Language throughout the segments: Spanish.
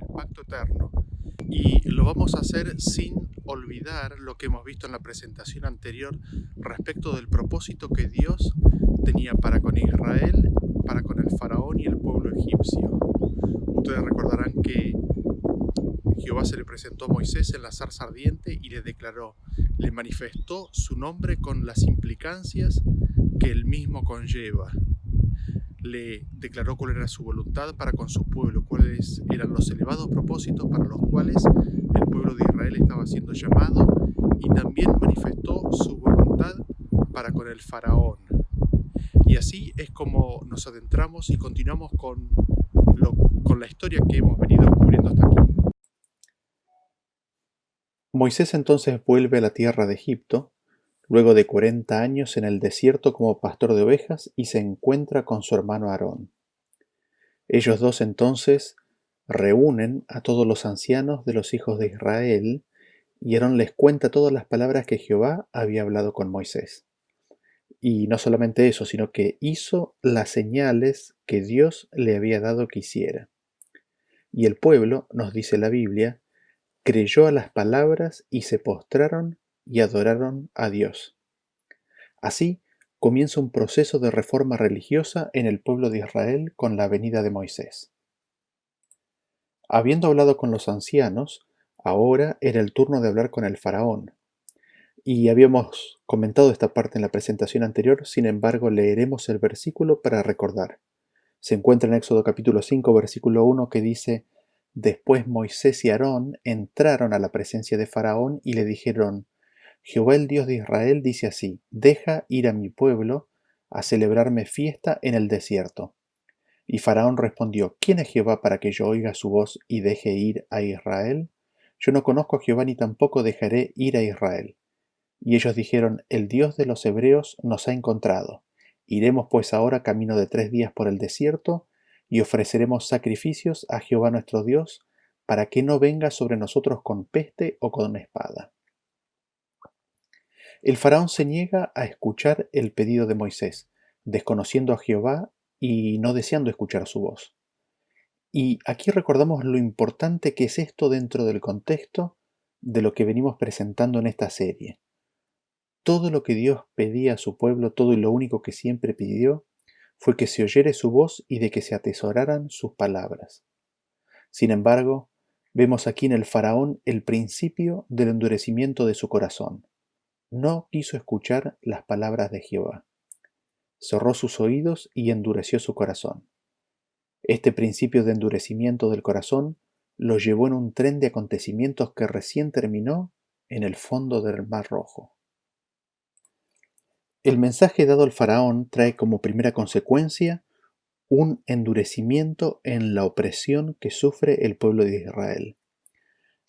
el pacto eterno. Y lo vamos a hacer sin olvidar lo que hemos visto en la presentación anterior respecto del propósito que Dios tenía para con Israel, para con el faraón y el pueblo egipcio. Ustedes recordarán que Jehová se le presentó a Moisés en la zarza ardiente y le declaró, le manifestó su nombre con las implicancias que él mismo conlleva. Le declaró cuál era su voluntad para con su pueblo, cuáles eran los elevados propósitos para los cuales el pueblo de Israel estaba siendo llamado, y también manifestó su voluntad para con el faraón. Y así es como nos adentramos y continuamos con la historia que hemos venido descubriendo hasta aquí. Moisés entonces vuelve a la tierra de Egipto, luego de 40 años en el desierto como pastor de ovejas, y se encuentra con su hermano Aarón. Ellos dos entonces reúnen a todos los ancianos de los hijos de Israel, y Aarón les cuenta todas las palabras que Jehová había hablado con Moisés. Y no solamente eso, sino que hizo las señales que Dios le había dado que hiciera. Y el pueblo, nos dice la Biblia, creyó a las palabras y se postraron y adoraron a Dios. Así comienza un proceso de reforma religiosa en el pueblo de Israel con la venida de Moisés. Habiendo hablado con los ancianos, ahora era el turno de hablar con el faraón. Y habíamos comentado esta parte en la presentación anterior, sin embargo leeremos el versículo para recordar. Se encuentra en Éxodo capítulo 5, versículo 1, que dice: Después Moisés y Aarón entraron a la presencia de Faraón y le dijeron: Jehová el Dios de Israel dice así: Deja ir a mi pueblo a celebrarme fiesta en el desierto. Y Faraón respondió: ¿Quién es Jehová para que yo oiga su voz y deje ir a Israel? Yo no conozco a Jehová ni tampoco dejaré ir a Israel. Y ellos dijeron: El Dios de los hebreos nos ha encontrado. Iremos pues ahora camino de 3 días por el desierto, y ofreceremos sacrificios a Jehová nuestro Dios, para que no venga sobre nosotros con peste o con espada. El faraón se niega a escuchar el pedido de Moisés, desconociendo a Jehová y no deseando escuchar su voz. Y aquí recordamos lo importante que es esto dentro del contexto de lo que venimos presentando en esta serie. Todo lo que Dios pedía a su pueblo, todo y lo único que siempre pidió, fue que se oyere su voz y de que se atesoraran sus palabras. Sin embargo, vemos aquí en el faraón el principio del endurecimiento de su corazón. No quiso escuchar las palabras de Jehová. Cerró sus oídos y endureció su corazón. Este principio de endurecimiento del corazón lo llevó en un tren de acontecimientos que recién terminó en el fondo del Mar Rojo. El mensaje dado al faraón trae como primera consecuencia un endurecimiento en la opresión que sufre el pueblo de Israel.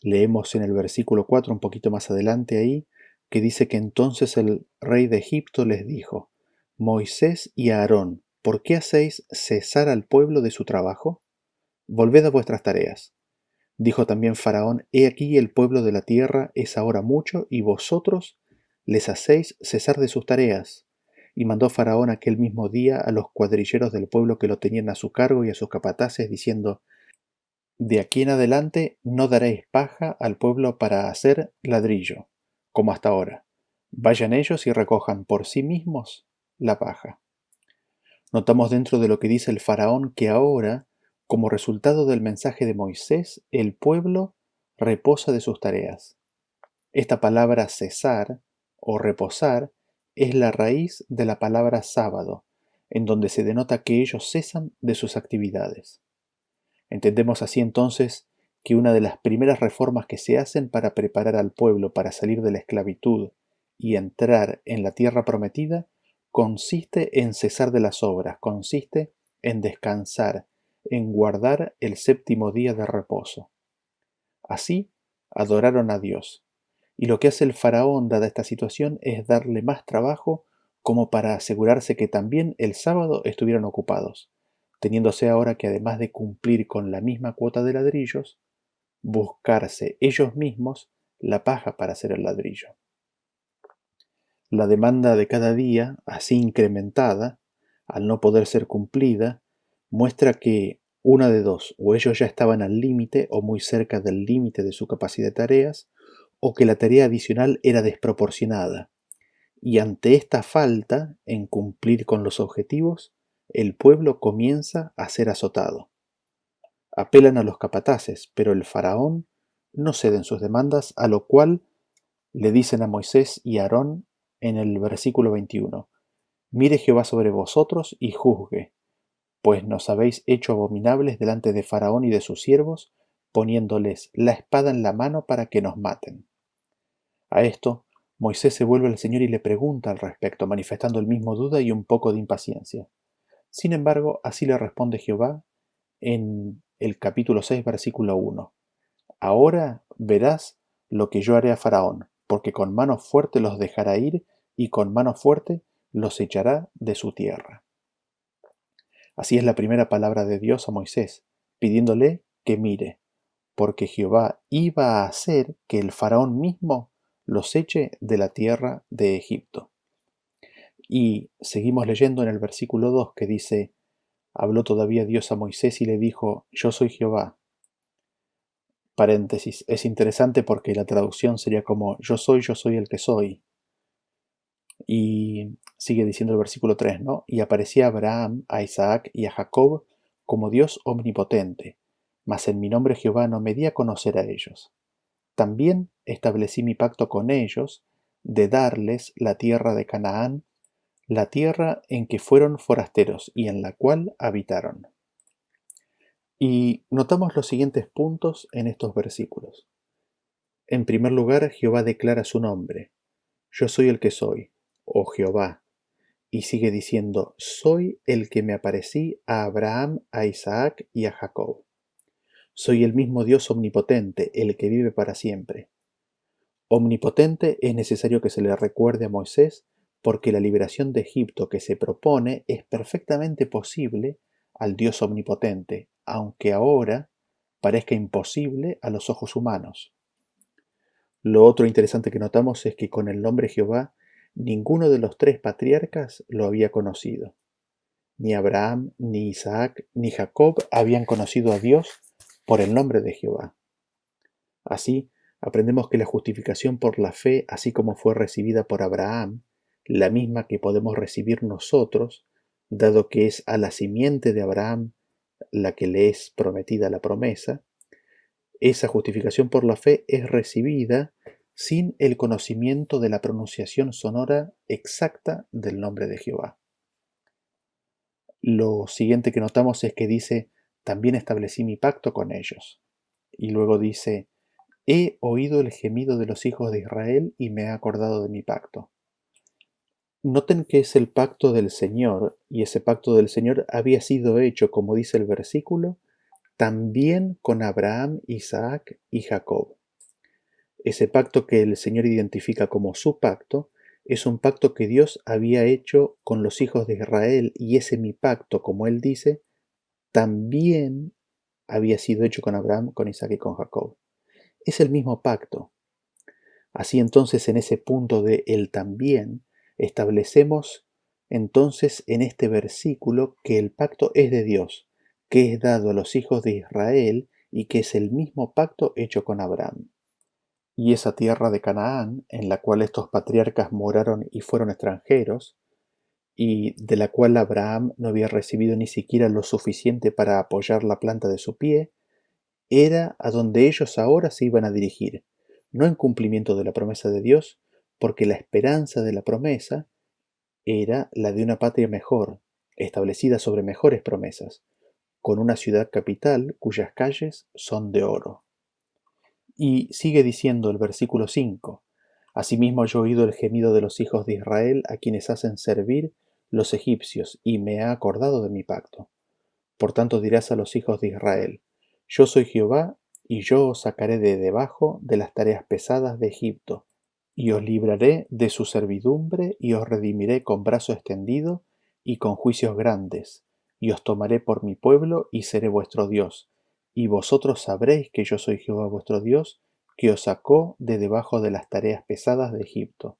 Leemos en el versículo 4 un poquito más adelante ahí, que dice que entonces el rey de Egipto les dijo: Moisés y Aarón, ¿por qué hacéis cesar al pueblo de su trabajo? Volved a vuestras tareas. Dijo también Faraón: He aquí el pueblo de la tierra es ahora mucho, y vosotros les hacéis cesar de sus tareas. Y mandó Faraón aquel mismo día a los cuadrilleros del pueblo que lo tenían a su cargo y a sus capataces, diciendo: De aquí en adelante no daréis paja al pueblo para hacer ladrillo, como hasta ahora. Vayan ellos y recojan por sí mismos la paja. Notamos dentro de lo que dice el faraón que ahora, como resultado del mensaje de Moisés, el pueblo reposa de sus tareas. Esta palabra cesar o reposar es la raíz de la palabra sábado, en donde se denota que ellos cesan de sus actividades. Entendemos así entonces que una de las primeras reformas que se hacen para preparar al pueblo para salir de la esclavitud y entrar en la tierra prometida consiste en cesar de las obras, consiste en descansar, en guardar el séptimo día de reposo. Así adoraron a Dios. Y lo que hace el faraón dada esta situación es darle más trabajo como para asegurarse que también el sábado estuvieran ocupados, teniéndose ahora que además de cumplir con la misma cuota de ladrillos, buscarse ellos mismos la paja para hacer el ladrillo. La demanda de cada día, así incrementada, al no poder ser cumplida, muestra que Una de dos, o ellos ya estaban al límite o muy cerca del límite de su capacidad de tareas, o que la tarea adicional era desproporcionada, y ante esta falta en cumplir con los objetivos, el pueblo comienza a ser azotado. Apelan a los capataces, pero el faraón no cede en sus demandas, a lo cual le dicen a Moisés y a Aarón en el versículo 21, mire Jehová sobre vosotros y juzgue, pues nos habéis hecho abominables delante de Faraón y de sus siervos, poniéndoles la espada en la mano para que nos maten. A esto, Moisés se vuelve al Señor y le pregunta al respecto, manifestando el mismo duda y un poco de impaciencia. Sin embargo, así le responde Jehová en el capítulo 6, versículo 1. Ahora verás lo que yo haré a Faraón, porque con mano fuerte los dejará ir y con mano fuerte los echará de su tierra. Así es la primera palabra de Dios a Moisés, pidiéndole que mire, porque Jehová iba a hacer que el faraón mismo los eche de la tierra de Egipto. Y seguimos leyendo en el versículo 2 que dice, habló todavía Dios a Moisés y le dijo, yo soy Jehová. Paréntesis, es interesante porque la traducción sería como yo soy el que soy. Y sigue diciendo el versículo 3, ¿no? Y aparecía a Abraham, a Isaac y a Jacob como Dios omnipotente, mas en mi nombre Jehová no me di a conocer a ellos. También establecí mi pacto con ellos de darles la tierra de Canaán, la tierra en que fueron forasteros y en la cual habitaron. Y notamos los siguientes puntos en estos versículos. En primer lugar, Jehová declara su nombre. Yo soy el que soy, oh Jehová. Y sigue diciendo, soy el que me aparecí a Abraham, a Isaac y a Jacob. Soy el mismo Dios omnipotente, el que vive para siempre. Omnipotente es necesario que se le recuerde a Moisés porque la liberación de Egipto que se propone es perfectamente posible al Dios omnipotente, aunque ahora parezca imposible a los ojos humanos. Lo otro interesante que notamos es que con el nombre Jehová ninguno de los tres patriarcas lo había conocido. Ni Abraham, ni Isaac, ni Jacob habían conocido a Dios por el nombre de Jehová. Así, aprendemos que la justificación por la fe, así como fue recibida por Abraham, la misma que podemos recibir nosotros, dado que es a la simiente de Abraham la que le es prometida la promesa, esa justificación por la fe es recibida sin el conocimiento de la pronunciación sonora exacta del nombre de Jehová. Lo siguiente que notamos es que dice, también establecí mi pacto con ellos. Y luego dice, he oído el gemido de los hijos de Israel y me he acordado de mi pacto. Noten que es el pacto del Señor, y ese pacto del Señor había sido hecho, como dice el versículo, también con Abraham, Isaac y Jacob. Ese pacto que el Señor identifica como su pacto es un pacto que Dios había hecho con los hijos de Israel, y ese mi pacto, como él dice, también había sido hecho con Abraham, con Isaac y con Jacob. Es el mismo pacto. Así entonces en ese punto de el también establecemos entonces en este versículo que el pacto es de Dios, que es dado a los hijos de Israel y que es el mismo pacto hecho con Abraham. Y esa tierra de Canaán, en la cual estos patriarcas moraron y fueron extranjeros, y de la cual Abraham no había recibido ni siquiera lo suficiente para apoyar la planta de su pie, era a donde ellos ahora se iban a dirigir, no en cumplimiento de la promesa de Dios, porque la esperanza de la promesa era la de una patria mejor, establecida sobre mejores promesas, con una ciudad capital cuyas calles son de oro. Y sigue diciendo el versículo 5, asimismo yo he oído el gemido de los hijos de Israel a quienes hacen servir los egipcios, y me he acordado de mi pacto. Por tanto dirás a los hijos de Israel, yo soy Jehová, y yo os sacaré de debajo de las tareas pesadas de Egipto, y os libraré de su servidumbre, y os redimiré con brazo extendido y con juicios grandes, y os tomaré por mi pueblo, y seré vuestro Dios, y vosotros sabréis que yo soy Jehová vuestro Dios, que os sacó de debajo de las tareas pesadas de Egipto,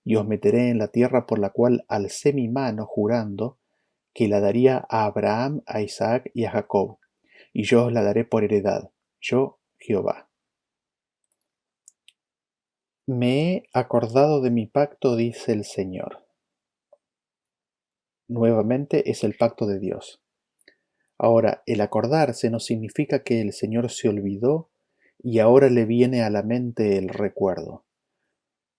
y os meteré en la tierra por la cual alcé mi mano jurando que la daría a Abraham, a Isaac y a Jacob, y yo os la daré por heredad, yo Jehová. Me he acordado de mi pacto, dice el Señor. Nuevamente es el pacto de Dios. Ahora, el acordarse no significa que el Señor se olvidó y ahora le viene a la mente el recuerdo.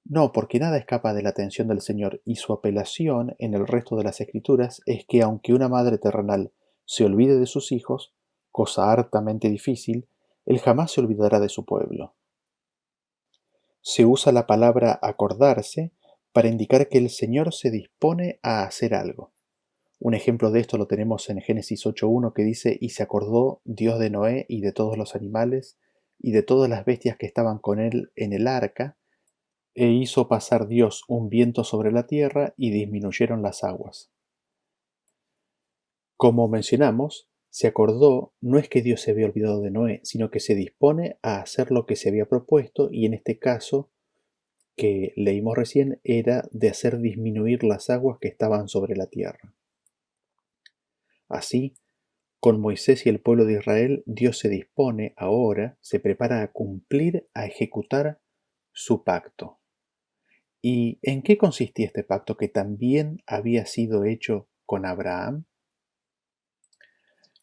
No, porque nada escapa de la atención del Señor, y su apelación en el resto de las Escrituras es que aunque una madre terrenal se olvide de sus hijos, cosa hartamente difícil, Él jamás se olvidará de su pueblo. Se usa la palabra acordarse para indicar que el Señor se dispone a hacer algo. Un ejemplo de esto lo tenemos en Génesis 8.1 que dice: "Y se acordó Dios de Noé y de todos los animales y de todas las bestias que estaban con él en el arca, e hizo pasar Dios un viento sobre la tierra y disminuyeron las aguas". Como mencionamos, se acordó no es que Dios se había olvidado de Noé, sino que se dispone a hacer lo que se había propuesto, y en este caso que leímos recién era de hacer disminuir las aguas que estaban sobre la tierra. Así, con Moisés y el pueblo de Israel, Dios se dispone ahora, se prepara a cumplir, a ejecutar su pacto. ¿Y en qué consistía este pacto que también había sido hecho con Abraham?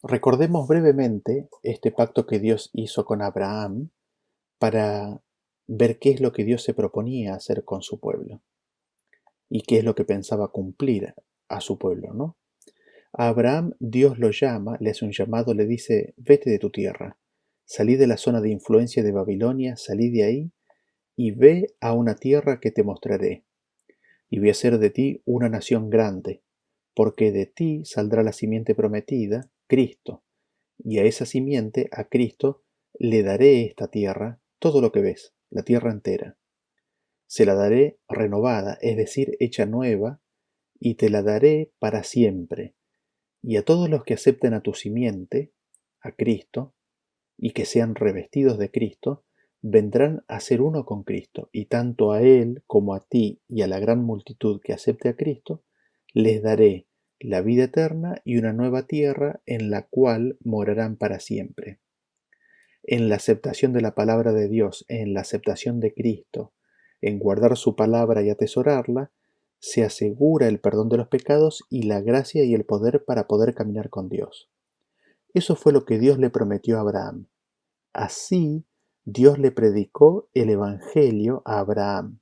Recordemos brevemente este pacto que Dios hizo con Abraham para ver qué es lo que Dios se proponía hacer con su pueblo y qué es lo que pensaba cumplir a su pueblo, ¿no? A Abraham Dios lo llama, le hace un llamado, le dice: vete de tu tierra, salí de la zona de influencia de Babilonia, salí de ahí y ve a una tierra que te mostraré, y voy a hacer de ti una nación grande, porque de ti saldrá la simiente prometida, Cristo, y a esa simiente, a Cristo, le daré esta tierra, todo lo que ves, la tierra entera. Se la daré renovada, es decir, hecha nueva, y te la daré para siempre. Y a todos los que acepten a tu simiente, a Cristo, y que sean revestidos de Cristo, vendrán a ser uno con Cristo, y tanto a Él como a ti y a la gran multitud que acepte a Cristo, les daré la vida eterna y una nueva tierra en la cual morarán para siempre. En la aceptación de la palabra de Dios, en la aceptación de Cristo, en guardar su palabra y atesorarla, se asegura el perdón de los pecados y la gracia y el poder para poder caminar con Dios. Eso fue lo que Dios le prometió a Abraham. Así, Dios le predicó el Evangelio a Abraham,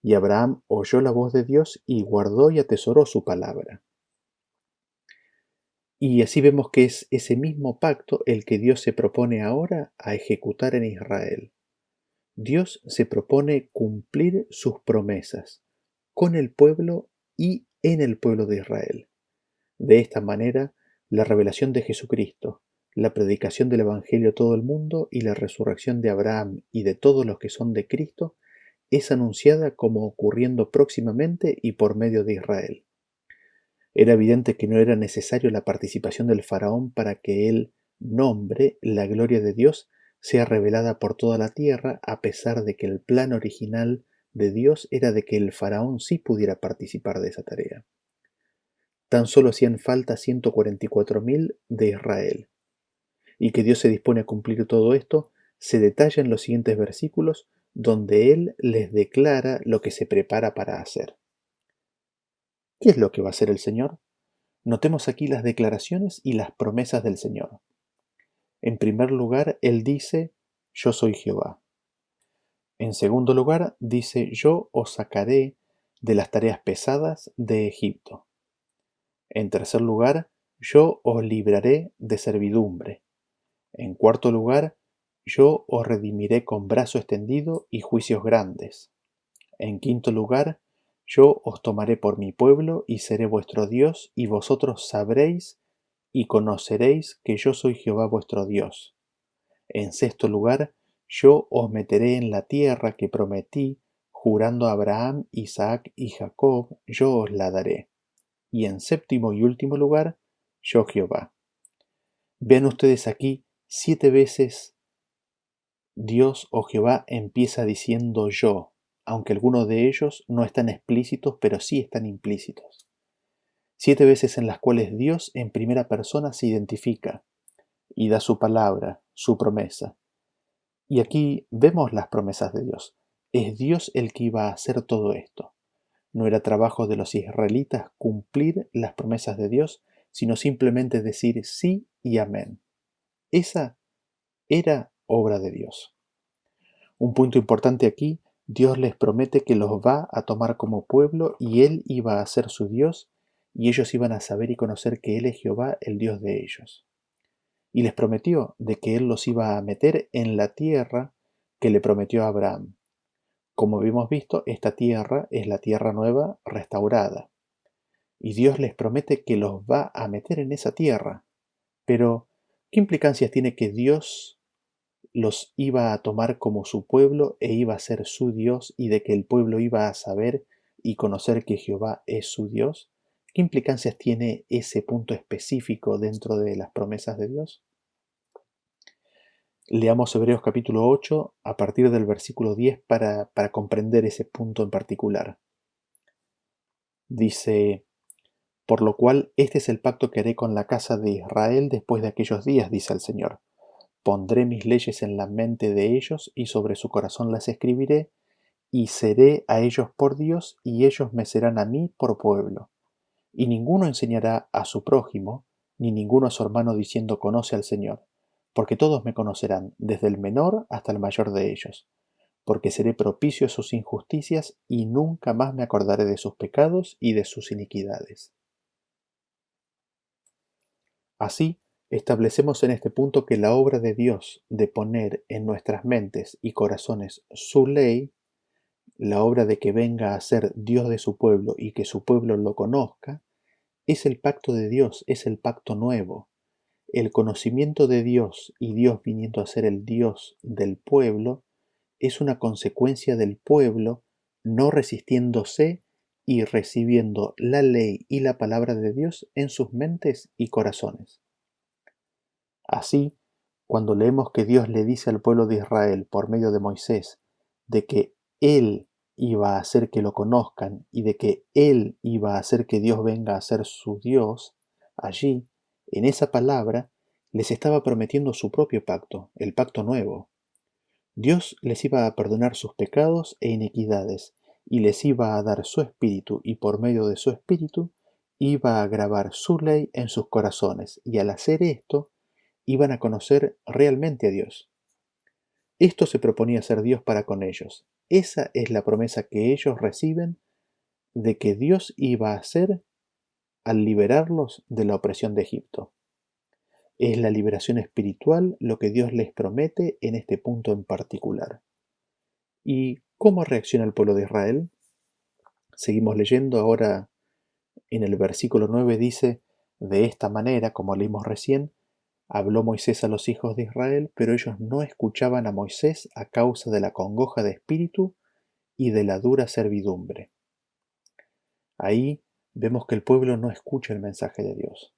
y Abraham oyó la voz de Dios y guardó y atesoró su palabra. Y así vemos que es ese mismo pacto el que Dios se propone ahora a ejecutar en Israel. Dios se propone cumplir sus promesas con el pueblo y en el pueblo de Israel. De esta manera, la revelación de Jesucristo, la predicación del Evangelio a todo el mundo y la resurrección de Abraham y de todos los que son de Cristo es anunciada como ocurriendo próximamente y por medio de Israel. Era evidente que no era necesario la participación del faraón para que el nombre, la gloria de Dios, sea revelada por toda la tierra, a pesar de que el plan original de Dios era de que el faraón sí pudiera participar de esa tarea. Tan solo hacían falta 144.000 de Israel. Y que Dios se dispone a cumplir todo esto se detalla en los siguientes versículos, donde Él les declara lo que se prepara para hacer. ¿Qué es lo que va a hacer el Señor? Notemos aquí las declaraciones y las promesas del Señor. En primer lugar, Él dice: yo soy Jehová. En segundo lugar, dice: yo os sacaré de las tareas pesadas de Egipto. En tercer lugar, yo os libraré de servidumbre. En cuarto lugar, yo os redimiré con brazo extendido y juicios grandes. En quinto lugar, yo os tomaré por mi pueblo y seré vuestro Dios, y vosotros sabréis y conoceréis que yo soy Jehová vuestro Dios. En sexto lugar, yo os meteré en la tierra que prometí, jurando a Abraham, Isaac y Jacob, yo os la daré. Y en séptimo y último lugar, yo Jehová. Vean ustedes aquí 7 veces Dios o Jehová empieza diciendo yo, aunque algunos de ellos no están explícitos, pero sí están implícitos. 7 veces en las cuales Dios en primera persona se identifica. y da su palabra, su promesa. Y aquí vemos las promesas de Dios. Es Dios el que iba a hacer todo esto. No era trabajo de los israelitas cumplir las promesas de Dios, sino simplemente decir sí y amén. Esa era obra de Dios. Un punto importante aquí, Dios les promete que los va a tomar como pueblo y Él iba a ser su Dios y ellos iban a saber y conocer que Él es Jehová, el Dios de ellos. Y les prometió de que Él los iba a meter en la tierra que le prometió a Abraham. Como hemos visto, esta tierra es la tierra nueva restaurada. Y Dios les promete que los va a meter en esa tierra. Pero, ¿qué implicancias tiene que Dios los iba a tomar como su pueblo e iba a ser su Dios y de que el pueblo iba a saber y conocer que Jehová es su Dios? ¿Qué implicancias tiene ese punto específico dentro de las promesas de Dios? Leamos Hebreos capítulo 8 a partir del versículo 10 para comprender ese punto en particular. Dice: Por lo cual este es el pacto que haré con la casa de Israel después de aquellos días, dice el Señor. Pondré mis leyes en la mente de ellos y sobre su corazón las escribiré, y seré a ellos por Dios y ellos me serán a mí por pueblo. Y ninguno enseñará a su prójimo, ni ninguno a su hermano diciendo conoce al Señor, porque todos me conocerán, desde el menor hasta el mayor de ellos, porque seré propicio a sus injusticias y nunca más me acordaré de sus pecados y de sus iniquidades. Así, establecemos en este punto que la obra de Dios de poner en nuestras mentes y corazones su ley, la obra de que venga a ser Dios de su pueblo y que su pueblo lo conozca, es el pacto de Dios, es el pacto nuevo. El conocimiento de Dios y Dios viniendo a ser el Dios del pueblo es una consecuencia del pueblo no resistiéndose y recibiendo la ley y la palabra de Dios en sus mentes y corazones. Así, cuando leemos que Dios le dice al pueblo de Israel por medio de Moisés de que Él iba a hacer que lo conozcan y de que Él iba a hacer que Dios venga a ser su Dios, allí, en esa palabra, les estaba prometiendo su propio pacto, el pacto nuevo. Dios les iba a perdonar sus pecados e iniquidades y les iba a dar su espíritu y por medio de su espíritu iba a grabar su ley en sus corazones y al hacer esto, iban a conocer realmente a Dios. Esto se proponía ser Dios para con ellos. Esa es la promesa que ellos reciben de que Dios iba a hacer al liberarlos de la opresión de Egipto. Es la liberación espiritual lo que Dios les promete en este punto en particular. ¿Y cómo reacciona el pueblo de Israel? Seguimos leyendo ahora en el versículo 9 dice: de esta manera, como leímos recién, habló Moisés a los hijos de Israel, pero ellos no escuchaban a Moisés a causa de la congoja de espíritu y de la dura servidumbre. Ahí vemos que el pueblo no escucha el mensaje de Dios.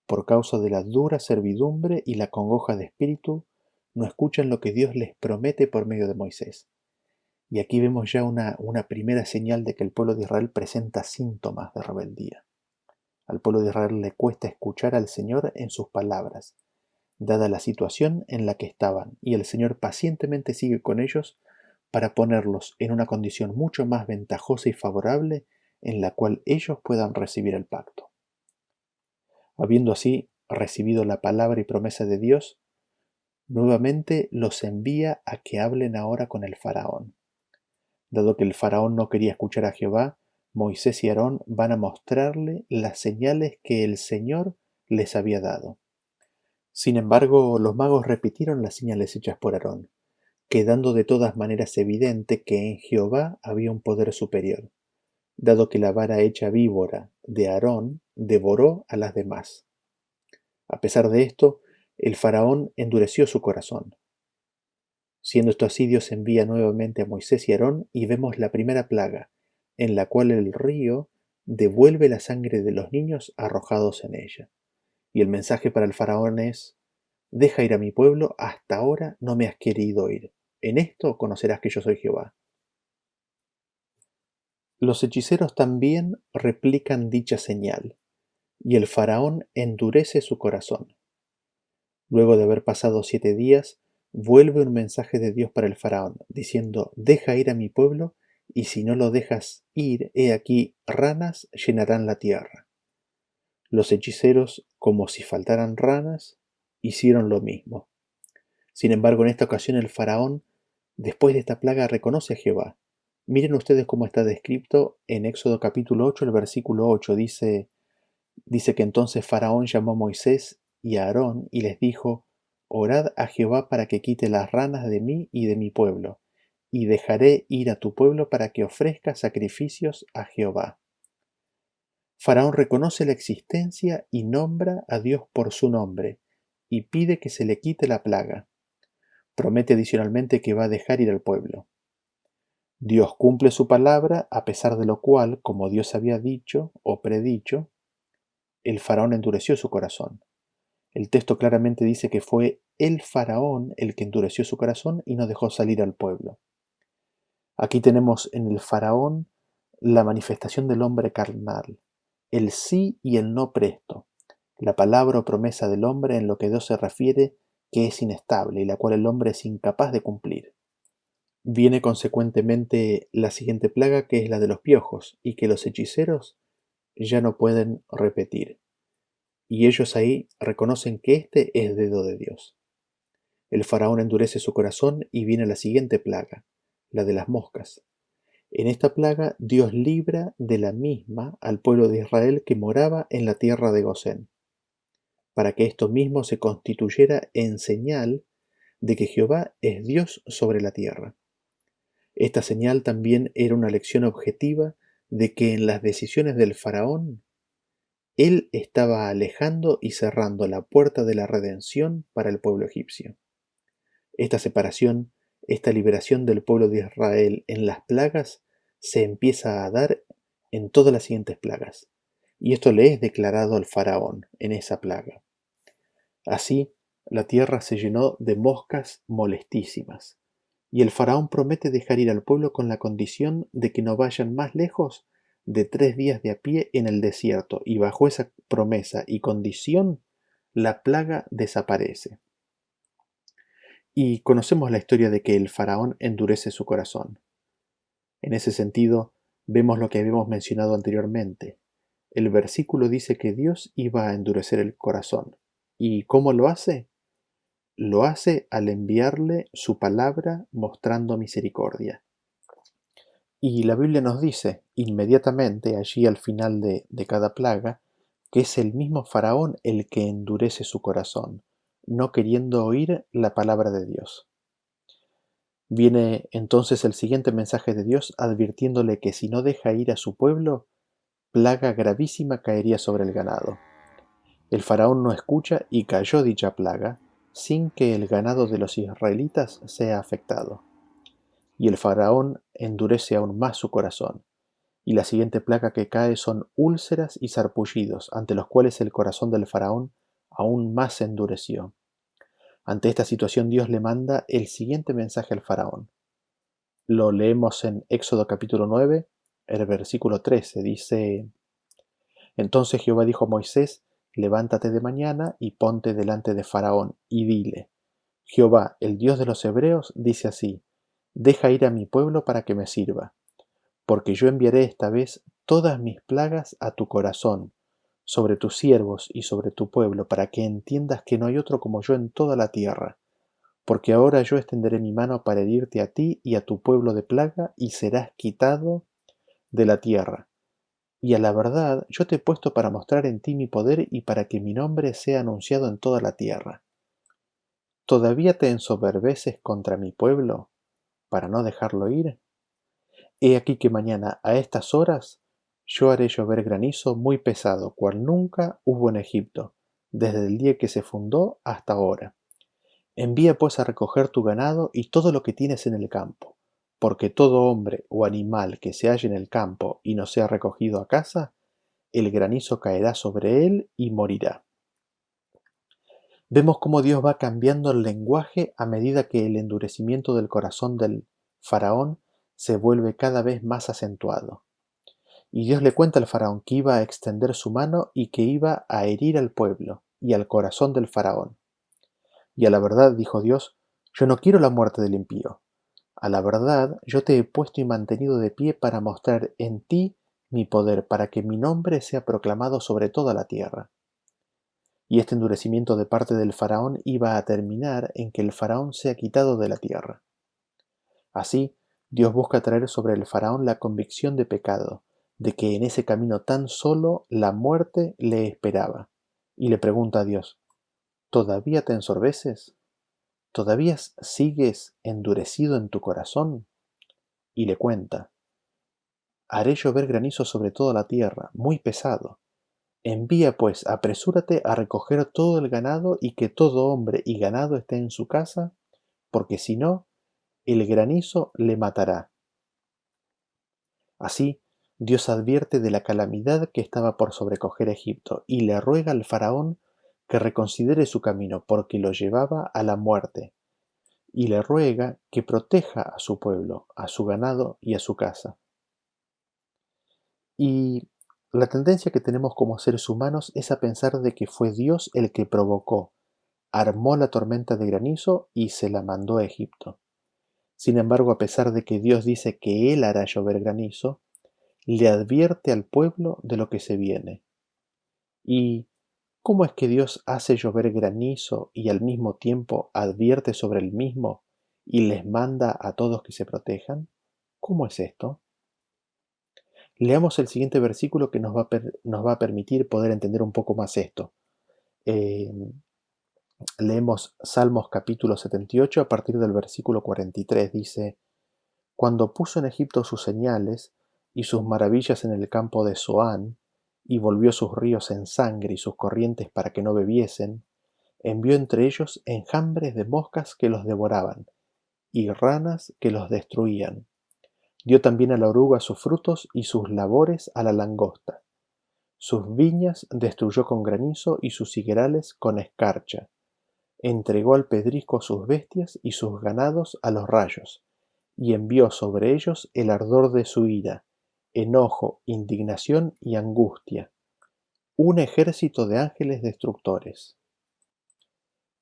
Por causa de la dura servidumbre y la congoja de espíritu, no escuchan lo que Dios les promete por medio de Moisés. Y aquí vemos ya una primera señal de que el pueblo de Israel presenta síntomas de rebeldía. Al pueblo de Israel le cuesta escuchar al Señor en sus palabras, dada la situación en la que estaban, y el Señor pacientemente sigue con ellos para ponerlos en una condición mucho más ventajosa y favorable en la cual ellos puedan recibir el pacto. Habiendo así recibido la palabra y promesa de Dios, nuevamente los envía a que hablen ahora con el faraón. Dado que el faraón no quería escuchar a Jehová, Moisés y Aarón van a mostrarle las señales que el Señor les había dado. Sin embargo, los magos repitieron las señales hechas por Aarón, quedando de todas maneras evidente que en Jehová había un poder superior, dado que la vara hecha víbora de Aarón devoró a las demás. A pesar de esto, el faraón endureció su corazón. Siendo esto así, Dios envía nuevamente a Moisés y Aarón y vemos la primera plaga, en la cual el río devuelve la sangre de los niños arrojados en ella. Y el mensaje para el faraón es: deja ir a mi pueblo, hasta ahora no me has querido ir. En esto conocerás que yo soy Jehová. Los hechiceros también replican dicha señal, y el faraón endurece su corazón. Luego de haber pasado 7 días, vuelve un mensaje de Dios para el faraón, diciendo: deja ir a mi pueblo, y si no lo dejas ir, he aquí ranas llenarán la tierra. Los hechiceros, como si faltaran ranas, hicieron lo mismo. Sin embargo, en esta ocasión el faraón, después de esta plaga, reconoce a Jehová. Miren ustedes cómo está descrito en Éxodo capítulo 8, el versículo 8. Dice que entonces Faraón llamó a Moisés y a Aarón y les dijo: orad a Jehová para que quite las ranas de mí y de mi pueblo, y dejaré ir a tu pueblo para que ofrezca sacrificios a Jehová. Faraón reconoce la existencia y nombra a Dios por su nombre, y pide que se le quite la plaga. Promete adicionalmente que va a dejar ir al pueblo. Dios cumple su palabra, a pesar de lo cual, como Dios había dicho o predicho, el faraón endureció su corazón. El texto claramente dice que fue el faraón el que endureció su corazón y no dejó salir al pueblo. Aquí tenemos en el faraón la manifestación del hombre carnal, el sí y el no presto, la palabra o promesa del hombre en lo que Dios se refiere que es inestable y la cual el hombre es incapaz de cumplir. Viene consecuentemente la siguiente plaga, que es la de los piojos, y que los hechiceros ya no pueden repetir. Y ellos ahí reconocen que este es dedo de Dios. El faraón endurece su corazón y viene la siguiente plaga, la de las moscas. En esta plaga Dios libra de la misma al pueblo de Israel que moraba en la tierra de Gosén, para que esto mismo se constituyera en señal de que Jehová es Dios sobre la tierra. Esta señal también era una lección objetiva de que en las decisiones del faraón él estaba alejando y cerrando la puerta de la redención para el pueblo egipcio. Esta separación, esta liberación del pueblo de Israel en las plagas se empieza a dar en todas las siguientes plagas, y esto le es declarado al faraón en esa plaga. Así, la tierra se llenó de moscas molestísimas, y el faraón promete dejar ir al pueblo con la condición de que no vayan más lejos de 3 días de a pie en el desierto, y bajo esa promesa y condición, la plaga desaparece. Y conocemos la historia de que el faraón endurece su corazón. En ese sentido, vemos lo que habíamos mencionado anteriormente. El versículo dice que Dios iba a endurecer el corazón. ¿Y cómo lo hace? Lo hace al enviarle su palabra mostrando misericordia. Y la Biblia nos dice inmediatamente, allí al final de cada plaga, que es el mismo faraón el que endurece su corazón, no queriendo oír la palabra de Dios. Viene entonces el siguiente mensaje de Dios advirtiéndole que si no deja ir a su pueblo, plaga gravísima caería sobre el ganado. El faraón no escucha y cayó dicha plaga, sin que el ganado de los israelitas sea afectado. Y el faraón endurece aún más su corazón, y la siguiente plaga que cae son úlceras y sarpullidos, ante los cuales el corazón del faraón aún más se endureció. Ante esta situación Dios le manda el siguiente mensaje al faraón. Lo leemos en Éxodo capítulo 9, el versículo 13, dice: entonces Jehová dijo a Moisés: levántate de mañana y ponte delante de Faraón, y dile: Jehová, el Dios de los hebreos, dice así: deja ir a mi pueblo para que me sirva, porque yo enviaré esta vez todas mis plagas a tu corazón, sobre tus siervos y sobre tu pueblo, para que entiendas que no hay otro como yo en toda la tierra. Porque ahora yo extenderé mi mano para herirte a ti y a tu pueblo de plaga, y serás quitado de la tierra. Y a la verdad yo te he puesto para mostrar en ti mi poder y para que mi nombre sea anunciado en toda la tierra. ¿Todavía te ensoberbeces contra mi pueblo para no dejarlo ir? He aquí que mañana a estas horas yo haré llover granizo muy pesado, cual nunca hubo en Egipto, desde el día que se fundó hasta ahora. Envía pues a recoger tu ganado y todo lo que tienes en el campo, porque todo hombre o animal que se halle en el campo y no sea recogido a casa, el granizo caerá sobre él y morirá. Vemos cómo Dios va cambiando el lenguaje a medida que el endurecimiento del corazón del faraón se vuelve cada vez más acentuado. Y Dios le cuenta al faraón que iba a extender su mano y que iba a herir al pueblo y al corazón del faraón. Y a la verdad, dijo Dios, yo no quiero la muerte del impío. A la verdad, yo te he puesto y mantenido de pie para mostrar en ti mi poder, para que mi nombre sea proclamado sobre toda la tierra. Y este endurecimiento de parte del faraón iba a terminar en que el faraón sea quitado de la tierra. Así, Dios busca traer sobre el faraón la convicción de pecado, de que en ese camino tan solo la muerte le esperaba. Y le pregunta a Dios, ¿todavía te ensorbeces? ¿Todavía sigues endurecido en tu corazón? Y le cuenta, haré llover granizo sobre toda la tierra, muy pesado. Envía pues, apresúrate a recoger todo el ganado y que todo hombre y ganado esté en su casa, porque si no, el granizo le matará. Así, Dios advierte de la calamidad que estaba por sobrecoger Egipto y le ruega al faraón que reconsidere su camino porque lo llevaba a la muerte, y le ruega que proteja a su pueblo, a su ganado y a su casa. Y la tendencia que tenemos como seres humanos es a pensar de que fue Dios el que provocó, armó la tormenta de granizo y se la mandó a Egipto. Sin embargo, a pesar de que Dios dice que Él hará llover granizo, le advierte al pueblo de lo que se viene. ¿Y cómo es que Dios hace llover granizo y al mismo tiempo advierte sobre el mismo y les manda a todos que se protejan? ¿Cómo es esto? Leamos el siguiente versículo que nos va a permitir poder entender un poco más esto. Eh, Leemos Salmos capítulo 78 a partir del versículo 43. Dice, Cuando puso en Egipto sus señales y sus maravillas en el campo de Zoán, y volvió sus ríos en sangre y sus corrientes para que no bebiesen, envió entre ellos enjambres de moscas que los devoraban, y ranas que los destruían. Dio también a la oruga sus frutos y sus labores a la langosta. Sus viñas destruyó con granizo y sus higuerales con escarcha. Entregó al pedrisco sus bestias y sus ganados a los rayos, y envió sobre ellos el ardor de su ira, enojo, indignación y angustia, un ejército de ángeles destructores.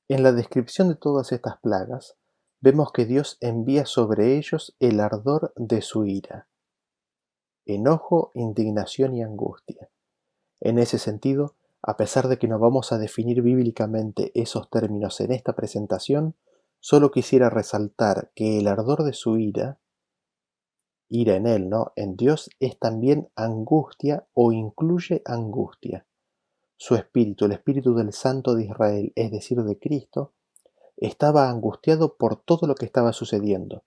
En la descripción de todas estas plagas, vemos que Dios envía sobre ellos el ardor de su ira, enojo, indignación y angustia. En ese sentido, a pesar de que no vamos a definir bíblicamente esos términos en esta presentación, solo quisiera resaltar que el ardor de su ira en Él, ¿no? En Dios es también angustia o incluye angustia. Su espíritu, el espíritu del Santo de Israel, es decir, de Cristo, estaba angustiado por todo lo que estaba sucediendo.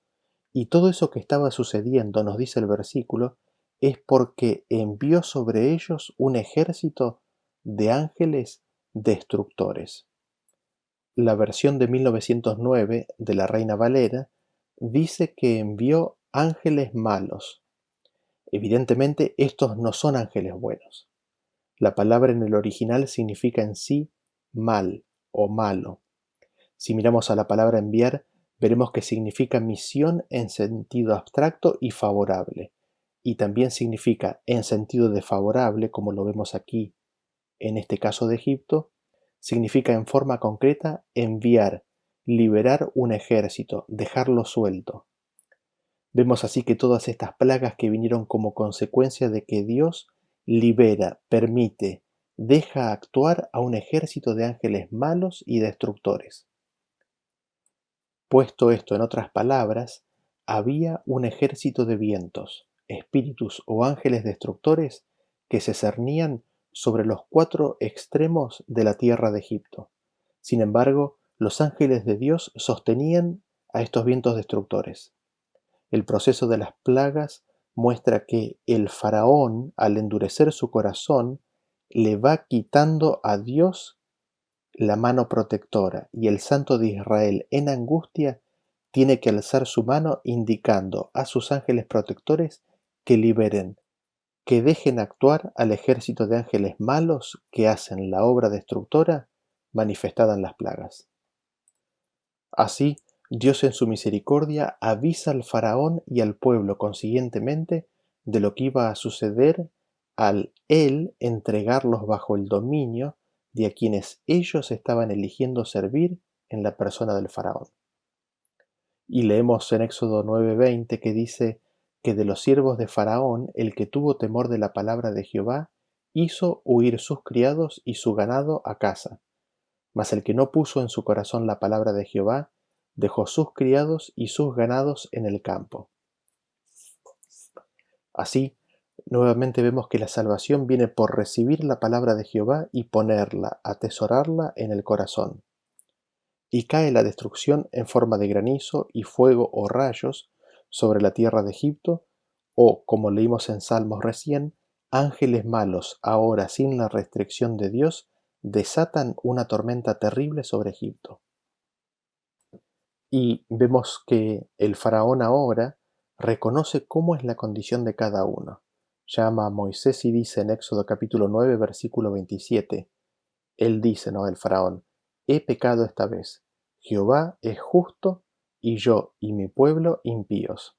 Y todo eso que estaba sucediendo, nos dice el versículo, es porque envió sobre ellos un ejército de ángeles destructores. La versión de 1909 de la Reina Valera dice que envió ángeles malos. Evidentemente, estos no son ángeles buenos. La palabra en el original significa en sí mal o malo. Si miramos a la palabra enviar, veremos que significa misión en sentido abstracto y favorable, y también significa en sentido de favorable, como lo vemos aquí en este caso de Egipto, significa en forma concreta enviar, liberar un ejército, dejarlo suelto. Vemos así que todas estas plagas que vinieron como consecuencia de que Dios libera, permite, deja actuar a un ejército de ángeles malos y destructores. Puesto esto en otras palabras, había un ejército de vientos, espíritus o ángeles destructores que se cernían sobre los 4 extremos de la tierra de Egipto. Sin embargo, los ángeles de Dios sostenían a estos vientos destructores. El proceso de las plagas muestra que el faraón, al endurecer su corazón, le va quitando a Dios la mano protectora, y el Santo de Israel en angustia tiene que alzar su mano indicando a sus ángeles protectores que liberen, que dejen actuar al ejército de ángeles malos que hacen la obra destructora manifestada en las plagas. Así, Dios en su misericordia avisa al faraón y al pueblo consiguientemente de lo que iba a suceder al él entregarlos bajo el dominio de a quienes ellos estaban eligiendo servir en la persona del faraón. Y leemos en Éxodo 9:20 que dice que de los siervos de Faraón, el que tuvo temor de la palabra de Jehová, hizo huir sus criados y su ganado a casa. Mas el que no puso en su corazón la palabra de Jehová, dejó sus criados y sus ganados en el campo. Así, nuevamente vemos que la salvación viene por recibir la palabra de Jehová y ponerla, atesorarla en el corazón. Y cae la destrucción en forma de granizo y fuego o rayos sobre la tierra de Egipto, o, como leímos en Salmos recién, ángeles malos, ahora sin la restricción de Dios, desatan una tormenta terrible sobre Egipto. Y vemos que el faraón ahora reconoce cómo es la condición de cada uno. Llama a Moisés y dice en Éxodo capítulo 9, versículo 27, él dice, ¿no? El faraón, he pecado esta vez, Jehová es justo y yo y mi pueblo impíos.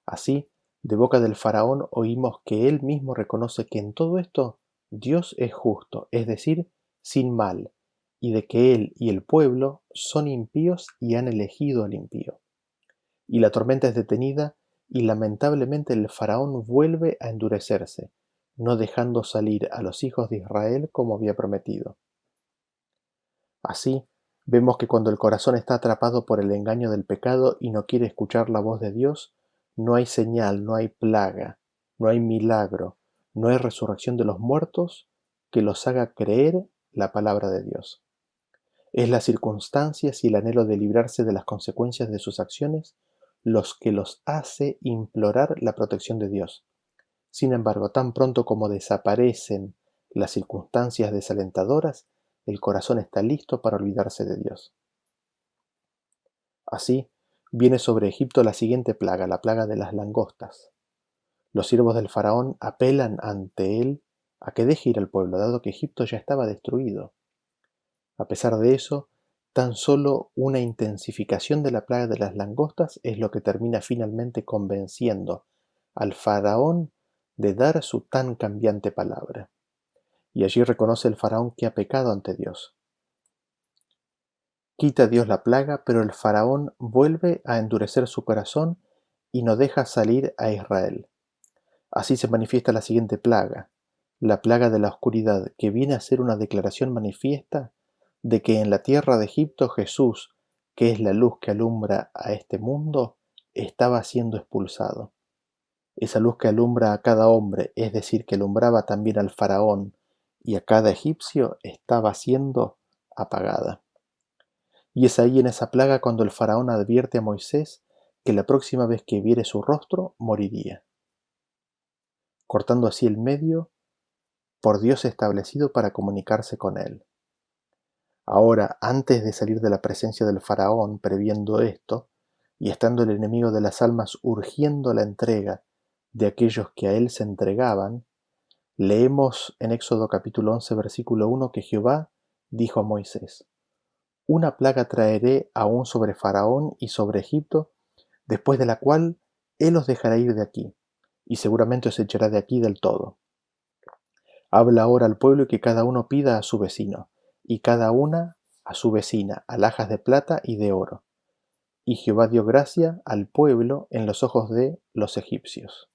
Así, de boca del faraón oímos que él mismo reconoce que en todo esto Dios es justo, es decir, sin mal, y de que él y el pueblo son impíos y han elegido al impío. Y la tormenta es detenida y lamentablemente el faraón vuelve a endurecerse, no dejando salir a los hijos de Israel como había prometido. Así, vemos que cuando el corazón está atrapado por el engaño del pecado y no quiere escuchar la voz de Dios, no hay señal, no hay plaga, no hay milagro, no hay resurrección de los muertos que los haga creer la palabra de Dios. Es las circunstancias y el anhelo de librarse de las consecuencias de sus acciones los que los hace implorar la protección de Dios. Sin embargo, tan pronto como desaparecen las circunstancias desalentadoras, el corazón está listo para olvidarse de Dios. Así, viene sobre Egipto la siguiente plaga, la plaga de las langostas. Los siervos del faraón apelan ante él a que deje ir al pueblo, dado que Egipto ya estaba destruido. A pesar de eso, tan solo una intensificación de la plaga de las langostas es lo que termina finalmente convenciendo al faraón de dar su tan cambiante palabra. Y allí reconoce el faraón que ha pecado ante Dios. Quita Dios la plaga, pero el faraón vuelve a endurecer su corazón y no deja salir a Israel. Así se manifiesta la siguiente plaga, la plaga de la oscuridad, que viene a ser una declaración manifiesta de que en la tierra de Egipto Jesús, que es la luz que alumbra a este mundo, estaba siendo expulsado. Esa luz que alumbra a cada hombre, es decir, que alumbraba también al faraón y a cada egipcio, estaba siendo apagada. Y es ahí en esa plaga cuando el faraón advierte a Moisés que la próxima vez que viere su rostro moriría, cortando así el medio por Dios establecido para comunicarse con él. Ahora, antes de salir de la presencia del faraón, previendo esto, y estando el enemigo de las almas urgiendo la entrega de aquellos que a él se entregaban, leemos en Éxodo capítulo 11, versículo 1 que Jehová dijo a Moisés, una plaga traeré aún sobre Faraón y sobre Egipto, después de la cual él os dejará ir de aquí, y seguramente os echará de aquí del todo. Habla ahora al pueblo y que cada uno pida a su vecino, y cada una a su vecina, alhajas de plata y de oro. Y Jehová dio gracia al pueblo en los ojos de los egipcios.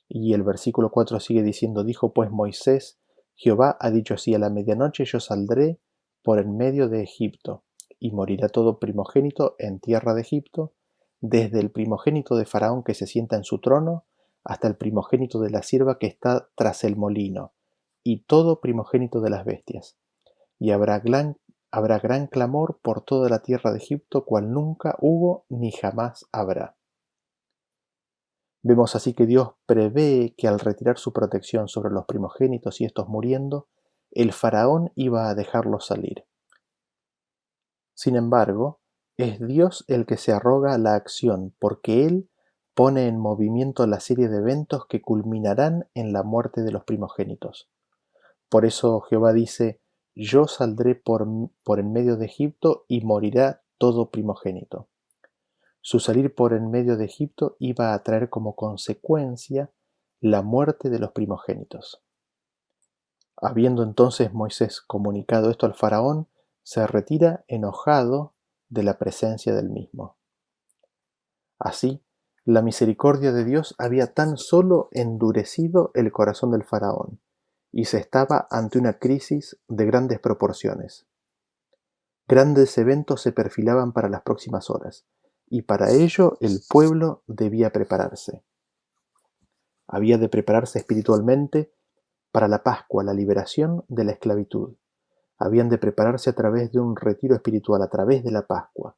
Y el versículo 4 sigue diciendo, dijo pues Moisés, Jehová ha dicho así, a la medianoche yo saldré por en medio de Egipto, y morirá todo primogénito en tierra de Egipto, desde el primogénito de Faraón que se sienta en su trono, hasta el primogénito de la sierva que está tras el molino, y todo primogénito de las bestias. Y habrá gran clamor por toda la tierra de Egipto, cual nunca hubo ni jamás habrá. Vemos así que Dios prevé que al retirar su protección sobre los primogénitos y estos muriendo, el faraón iba a dejarlos salir. Sin embargo, es Dios el que se arroga la acción, porque Él pone en movimiento la serie de eventos que culminarán en la muerte de los primogénitos. Por eso Jehová dice, yo saldré por en medio de Egipto y morirá todo primogénito. Su salir por en medio de Egipto iba a traer como consecuencia la muerte de los primogénitos. Habiendo entonces Moisés comunicado esto al faraón, se retira enojado de la presencia del mismo. Así, la misericordia de Dios había tan solo endurecido el corazón del faraón, y se estaba ante una crisis de grandes proporciones. Grandes eventos se perfilaban para las próximas horas, y para ello el pueblo debía prepararse. Había de prepararse espiritualmente para la Pascua, la liberación de la esclavitud. Habían de prepararse a través de un retiro espiritual, a través de la Pascua.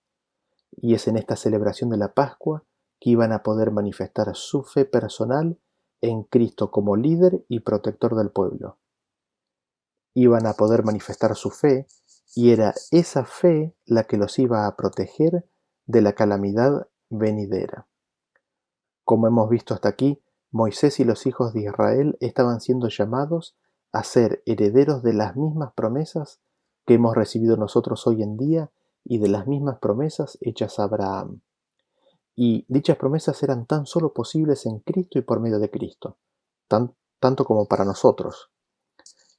Y es en esta celebración de la Pascua que iban a poder manifestar su fe personal en Cristo como líder y protector del pueblo. Iban a poder manifestar su fe, y era esa fe la que los iba a proteger de la calamidad venidera. Como hemos visto hasta aquí, Moisés y los hijos de Israel estaban siendo llamados a ser herederos de las mismas promesas que hemos recibido nosotros hoy en día y de las mismas promesas hechas a Abraham. Y dichas promesas eran tan solo posibles en Cristo y por medio de Cristo, tanto como para nosotros.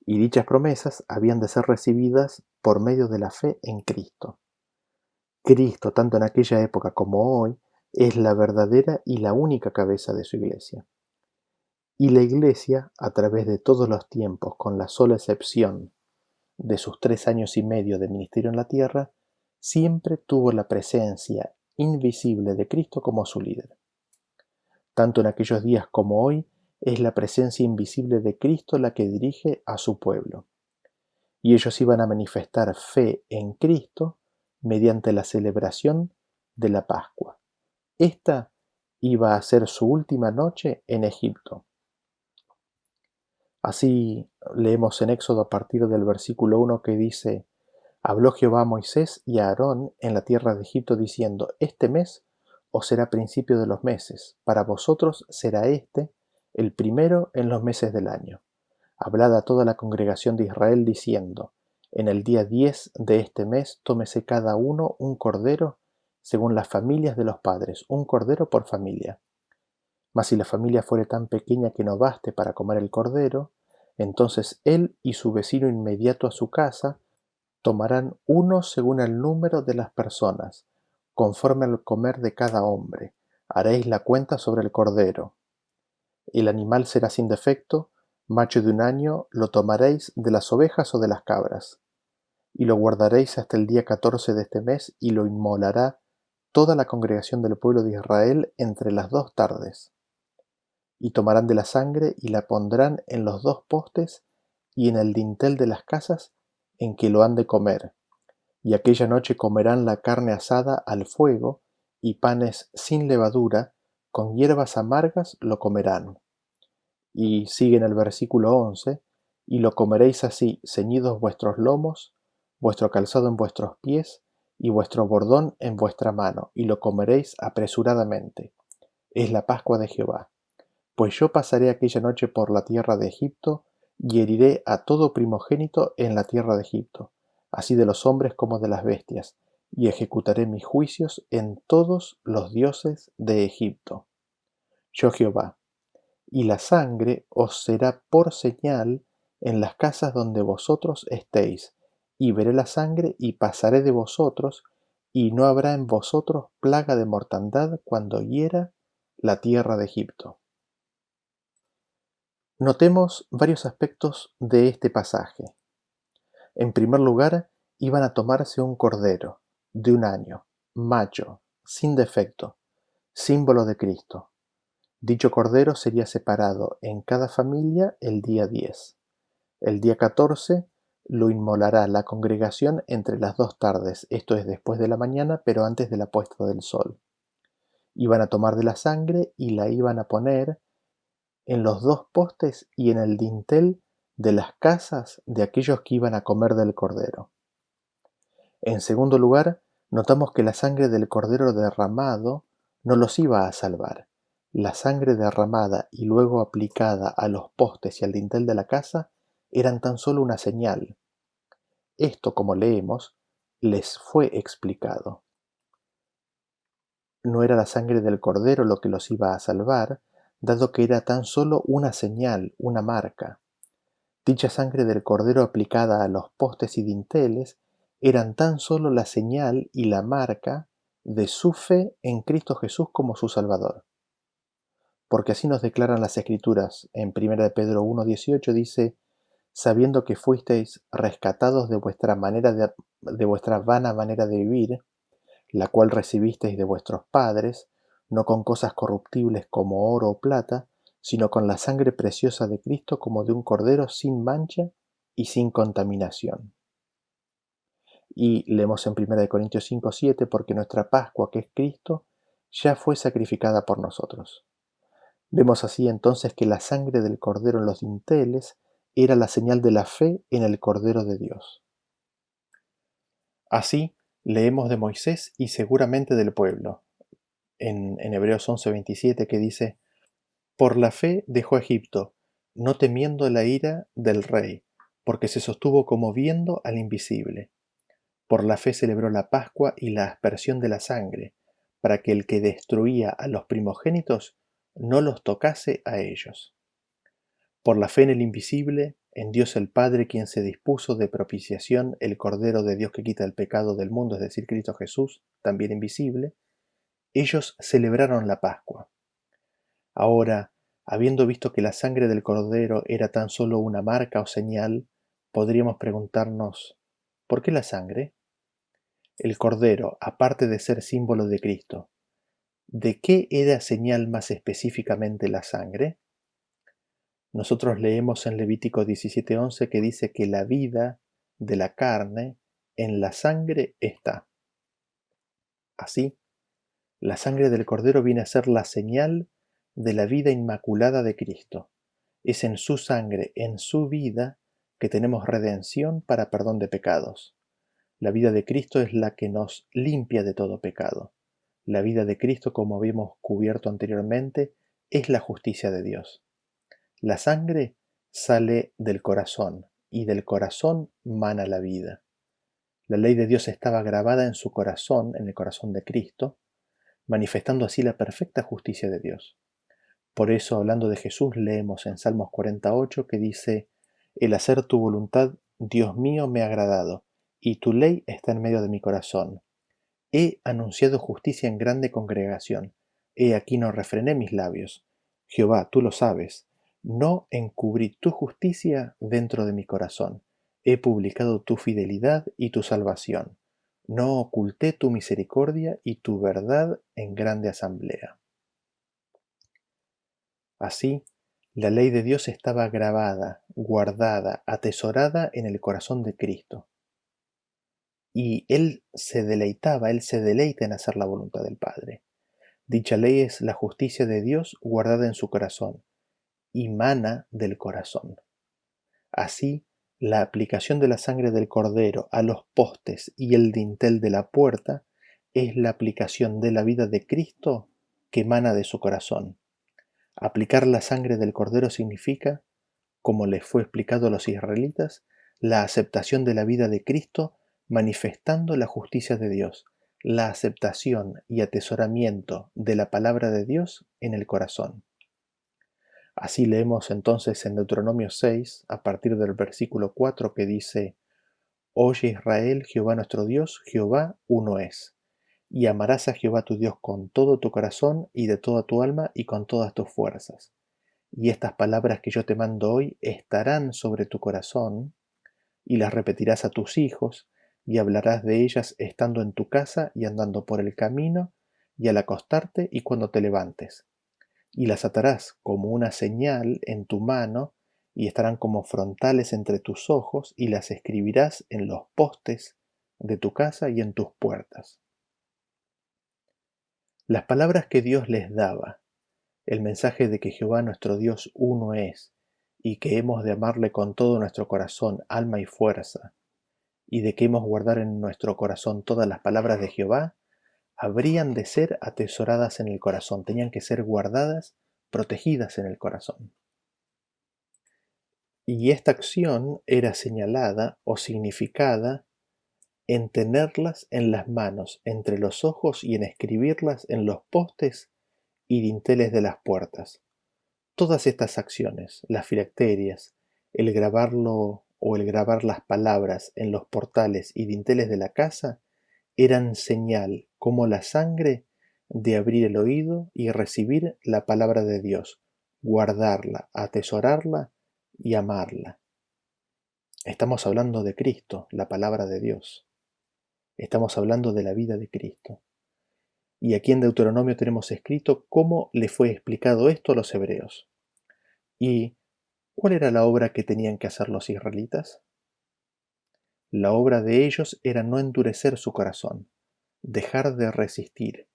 Y dichas promesas habían de ser recibidas por medio de la fe en Cristo. Cristo, tanto en aquella época como hoy, es la verdadera y la única cabeza de su iglesia. Y la iglesia, a través de todos los tiempos, con la sola excepción de sus 3 años y medio de ministerio en la tierra, siempre tuvo la presencia invisible de Cristo como su líder. Tanto en aquellos días como hoy, es la presencia invisible de Cristo la que dirige a su pueblo. Y ellos iban a manifestar fe en Cristo mediante la celebración de la Pascua. Esta iba a ser su última noche en Egipto. Así leemos en Éxodo a partir del versículo 1 que dice: Habló Jehová a Moisés y a Aarón en la tierra de Egipto diciendo: Este mes os será principio de los meses, para vosotros será el primero en los meses del año. Hablad a toda la congregación de Israel diciendo: En el día 10 de este mes tómese cada uno un cordero según las familias de los padres, un cordero por familia. Mas si la familia fuere tan pequeña que no baste para comer el cordero, entonces él y su vecino inmediato a su casa tomarán uno según el número de las personas, conforme al comer de cada hombre. Haréis la cuenta sobre el cordero. El animal será sin defecto, macho de un año, lo tomaréis de las ovejas o de las cabras, y lo guardaréis hasta el día 14 de este mes, y lo inmolará toda la congregación del pueblo de Israel entre las 2 tardes. Y tomarán de la sangre y la pondrán en los 2 postes y en el dintel de las casas en que lo han de comer. Y aquella noche comerán la carne asada al fuego y panes sin levadura, con hierbas amargas lo comerán. Y sigue en el versículo 11: y lo comeréis así, ceñidos vuestros lomos, vuestro calzado en vuestros pies, y vuestro bordón en vuestra mano, y lo comeréis apresuradamente. Es la Pascua de Jehová. Pues yo pasaré aquella noche por la tierra de Egipto, y heriré a todo primogénito en la tierra de Egipto, así de los hombres como de las bestias, y ejecutaré mis juicios en todos los dioses de Egipto. Yo Jehová. Y la sangre os será por señal en las casas donde vosotros estéis, y veré la sangre y pasaré de vosotros, y no habrá en vosotros plaga de mortandad cuando hiera la tierra de Egipto. Notemos varios aspectos de este pasaje. En primer lugar, iban a tomarse un cordero de un año, macho, sin defecto, símbolo de Cristo. Dicho cordero sería separado en cada familia el día 10. El día 14 lo inmolará la congregación entre las 2 tardes, esto es después de la mañana, pero antes de la puesta del sol. Iban a tomar de la sangre y la iban a poner en los 2 postes y en el dintel de las casas de aquellos que iban a comer del cordero. En segundo lugar, notamos que la sangre del cordero derramado no los iba a salvar. La sangre derramada y luego aplicada a los postes y al dintel de la casa eran tan solo una señal. Esto, como leemos, les fue explicado. No era la sangre del cordero lo que los iba a salvar, dado que era tan solo una señal, una marca. Dicha sangre del cordero aplicada a los postes y dinteles eran tan solo la señal y la marca de su fe en Cristo Jesús como su Salvador. Porque así nos declaran las Escrituras. En 1 de Pedro 1:18 dice: sabiendo que fuisteis rescatados de vuestra vana manera de vivir, la cual recibisteis de vuestros padres, no con cosas corruptibles como oro o plata, sino con la sangre preciosa de Cristo, como de un cordero sin mancha y sin contaminación. Y leemos en 1 Corintios 5:7: porque nuestra Pascua, que es Cristo, ya fue sacrificada por nosotros. Vemos así entonces que la sangre del cordero en los dinteles era la señal de la fe en el Cordero de Dios. Así leemos de Moisés y seguramente del pueblo, en Hebreos 11:27, que dice: por la fe dejó Egipto, no temiendo la ira del rey, porque se sostuvo como viendo al invisible. Por la fe celebró la Pascua y la aspersión de la sangre, para que el que destruía a los primogénitos no los tocase a ellos. Por la fe en el invisible, en Dios el Padre, quien se dispuso de propiciación, el Cordero de Dios que quita el pecado del mundo, es decir, Cristo Jesús, también invisible, ellos celebraron la Pascua. Ahora, habiendo visto que la sangre del Cordero era tan solo una marca o señal, podríamos preguntarnos: ¿por qué la sangre? El Cordero, aparte de ser símbolo de Cristo, ¿de qué era señal más específicamente la sangre? Nosotros leemos en Levítico 17:11 que dice que la vida de la carne en la sangre está. Así, la sangre del Cordero viene a ser la señal de la vida inmaculada de Cristo. Es en su sangre, en su vida, que tenemos redención para perdón de pecados. La vida de Cristo es la que nos limpia de todo pecado. La vida de Cristo, como habíamos cubierto anteriormente, es la justicia de Dios. La sangre sale del corazón y del corazón mana la vida. La ley de Dios estaba grabada en su corazón, en el corazón de Cristo, manifestando así la perfecta justicia de Dios. Por eso, hablando de Jesús, leemos en Salmos 48 que dice: el hacer tu voluntad, Dios mío, me ha agradado, y tu ley está en medio de mi corazón. He anunciado justicia en grande congregación. He aquí no refrené mis labios. Jehová, tú lo sabes. No encubrí tu justicia dentro de mi corazón. He publicado tu fidelidad y tu salvación. No oculté tu misericordia y tu verdad en grande asamblea. Así, la ley de Dios estaba grabada, guardada, atesorada en el corazón de Cristo. Y Él se deleita en hacer la voluntad del Padre. Dicha ley es la justicia de Dios guardada en su corazón, y mana del corazón. Así, la aplicación de la sangre del Cordero a los postes y el dintel de la puerta es la aplicación de la vida de Cristo que emana de su corazón. Aplicar la sangre del Cordero significa, como les fue explicado a los israelitas, la aceptación de la vida de Cristo manifestando la justicia de Dios, la aceptación y atesoramiento de la palabra de Dios en el corazón. Así leemos entonces en Deuteronomio 6, a partir del versículo 4, que dice: Oye Israel, Jehová nuestro Dios, Jehová uno es. Y amarás a Jehová tu Dios con todo tu corazón y de toda tu alma y con todas tus fuerzas. Y estas palabras que yo te mando hoy estarán sobre tu corazón, y las repetirás a tus hijos, y hablarás de ellas estando en tu casa y andando por el camino, y al acostarte y cuando te levantes. Y las atarás como una señal en tu mano, y estarán como frontales entre tus ojos, y las escribirás en los postes de tu casa y en tus puertas. Las palabras que Dios les daba, el mensaje de que Jehová nuestro Dios uno es, y que hemos de amarle con todo nuestro corazón, alma y fuerza, y de que hemos guardar en nuestro corazón todas las palabras de Jehová, habrían de ser atesoradas en el corazón, tenían que ser guardadas, protegidas en el corazón. Y esta acción era señalada o significada en tenerlas en las manos, entre los ojos, y en escribirlas en los postes y dinteles de las puertas. Todas estas acciones, las filacterias, el grabarlo o el grabar las palabras en los portales y dinteles de la casa eran señal, como la sangre, de abrir el oído y recibir la palabra de Dios, guardarla, atesorarla y amarla. Estamos hablando de Cristo, la palabra de Dios. Estamos hablando de la vida de Cristo. Y aquí en Deuteronomio tenemos escrito cómo le fue explicado esto a los hebreos. ¿Y cuál era la obra que tenían que hacer los israelitas? La obra de ellos era no endurecer su corazón, dejar de resistir,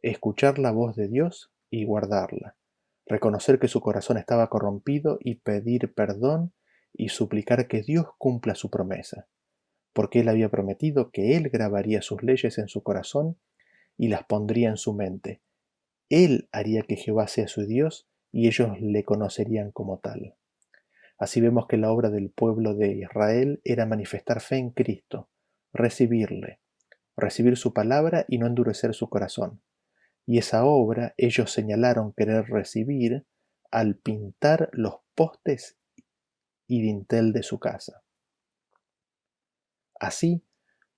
escuchar la voz de Dios y guardarla, reconocer que su corazón estaba corrompido y pedir perdón y suplicar que Dios cumpla su promesa, porque Él había prometido que Él grabaría sus leyes en su corazón y las pondría en su mente. Él haría que Jehová sea su Dios y ellos le conocerían como tal. Así vemos que la obra del pueblo de Israel era manifestar fe en Cristo, recibirle, recibir su palabra y no endurecer su corazón. Y esa obra ellos señalaron querer recibir al pintar los postes y dintel de su casa. Así,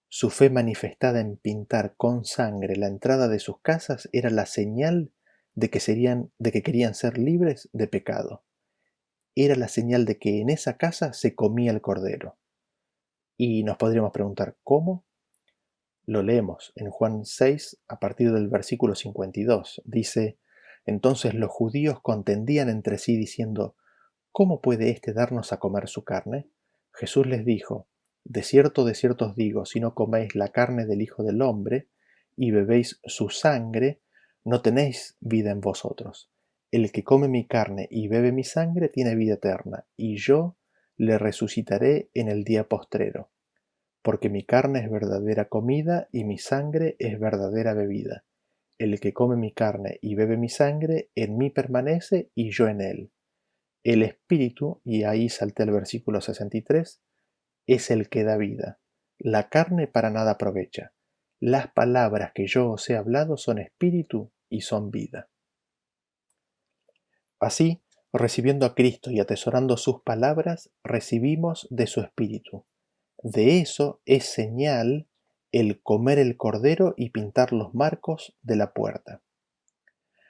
su fe manifestada en pintar con sangre la entrada de sus casas era la señal de que querían ser libres de pecado. Era la señal de que en esa casa se comía el cordero. Y nos podríamos preguntar, ¿cómo? Lo leemos en Juan 6 a partir del versículo 52. Dice, entonces los judíos contendían entre sí diciendo, ¿cómo puede éste darnos a comer su carne? Jesús les dijo, de cierto os digo, si no coméis la carne del Hijo del Hombre y bebéis su sangre, no tenéis vida en vosotros. El que come mi carne y bebe mi sangre tiene vida eterna, y yo le resucitaré en el día postrero. Porque mi carne es verdadera comida y mi sangre es verdadera bebida. El que come mi carne y bebe mi sangre, en mí permanece y yo en él. El Espíritu, y ahí salté al versículo 63, es el que da vida. La carne para nada aprovecha. Las palabras que yo os he hablado son espíritu y son vida. Así, recibiendo a Cristo y atesorando sus palabras, recibimos de su espíritu. De eso es señal el comer el cordero y pintar los marcos de la puerta.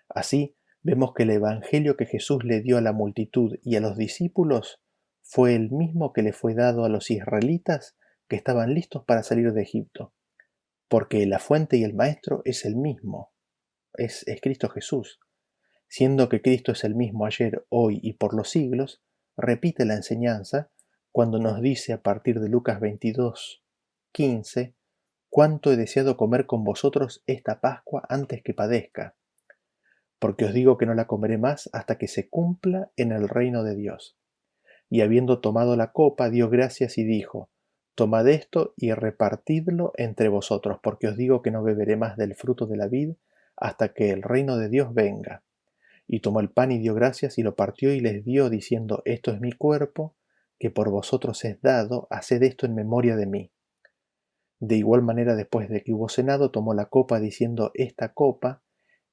Así, vemos que el evangelio que Jesús le dio a la multitud y a los discípulos fue el mismo que le fue dado a los israelitas que estaban listos para salir de Egipto, porque la fuente y el maestro es el mismo, es Cristo Jesús. Siendo que Cristo es el mismo ayer, hoy y por los siglos, repite la enseñanza cuando nos dice a partir de Lucas 22:15, cuánto he deseado comer con vosotros esta Pascua antes que padezca, porque os digo que no la comeré más hasta que se cumpla en el reino de Dios. Y habiendo tomado la copa, dio gracias y dijo, tomad esto y repartidlo entre vosotros, porque os digo que no beberé más del fruto de la vid hasta que el reino de Dios venga. Y tomó el pan y dio gracias y lo partió y les dio, diciendo, esto es mi cuerpo, que por vosotros es dado, haced esto en memoria de mí. De igual manera, después de que hubo cenado, tomó la copa, diciendo, esta copa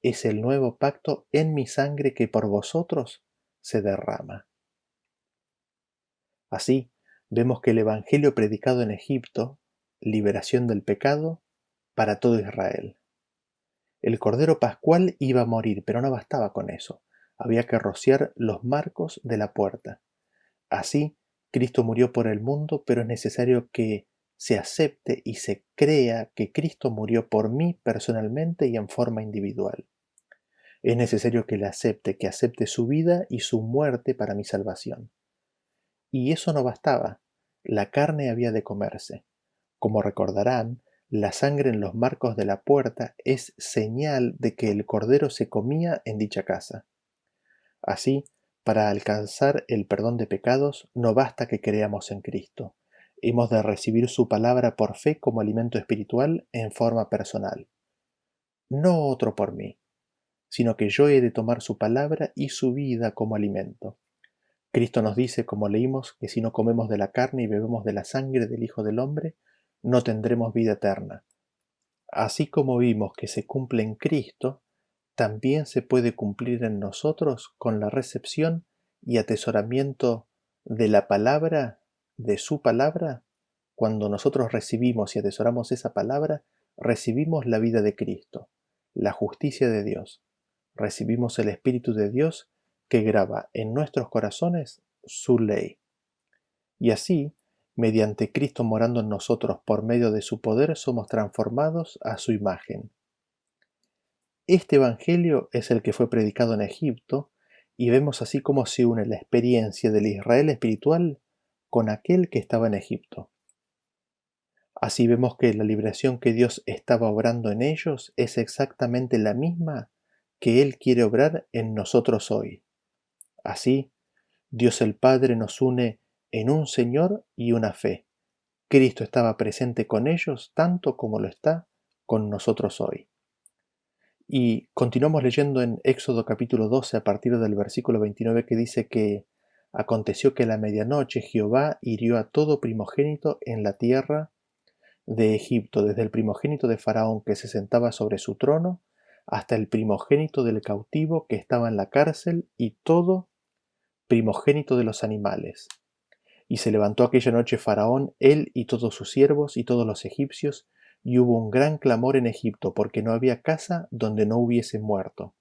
es el nuevo pacto en mi sangre que por vosotros se derrama. Así, vemos que el Evangelio predicado en Egipto, liberación del pecado para todo Israel. El Cordero Pascual iba a morir, pero no bastaba con eso. Había que rociar los marcos de la puerta. Así, Cristo murió por el mundo, pero es necesario que se acepte y se crea que Cristo murió por mí personalmente y en forma individual. Es necesario que que acepte su vida y su muerte para mi salvación. Y eso no bastaba. La carne había de comerse. Como recordarán, la sangre en los marcos de la puerta es señal de que el cordero se comía en dicha casa. Así, para alcanzar el perdón de pecados, no basta que creamos en Cristo. Hemos de recibir su palabra por fe como alimento espiritual en forma personal. No otro por mí, sino que yo he de tomar su palabra y su vida como alimento. Cristo nos dice, como leímos, que si no comemos de la carne y bebemos de la sangre del Hijo del Hombre, no tendremos vida eterna. Así como vimos que se cumple en Cristo, también se puede cumplir en nosotros con la recepción y atesoramiento de la palabra de su palabra, cuando nosotros recibimos y atesoramos esa palabra, recibimos la vida de Cristo, la justicia de Dios. Recibimos el Espíritu de Dios que graba en nuestros corazones su ley. Y así, mediante Cristo morando en nosotros por medio de su poder, somos transformados a su imagen. Este Evangelio es el que fue predicado en Egipto, y vemos así cómo se une la experiencia del Israel espiritual con aquel que estaba en Egipto. Así vemos que la liberación que Dios estaba obrando en ellos es exactamente la misma que Él quiere obrar en nosotros hoy. Así, Dios el Padre nos une en un Señor y una fe. Cristo estaba presente con ellos tanto como lo está con nosotros hoy. Y continuamos leyendo en Éxodo capítulo 12 a partir del versículo 29 que dice que aconteció que a la medianoche Jehová hirió a todo primogénito en la tierra de Egipto, desde el primogénito de Faraón que se sentaba sobre su trono, hasta el primogénito del cautivo que estaba en la cárcel y todo primogénito de los animales. Y se levantó aquella noche Faraón, él y todos sus siervos y todos los egipcios, y hubo un gran clamor en Egipto, porque no había casa donde no hubiese muerto.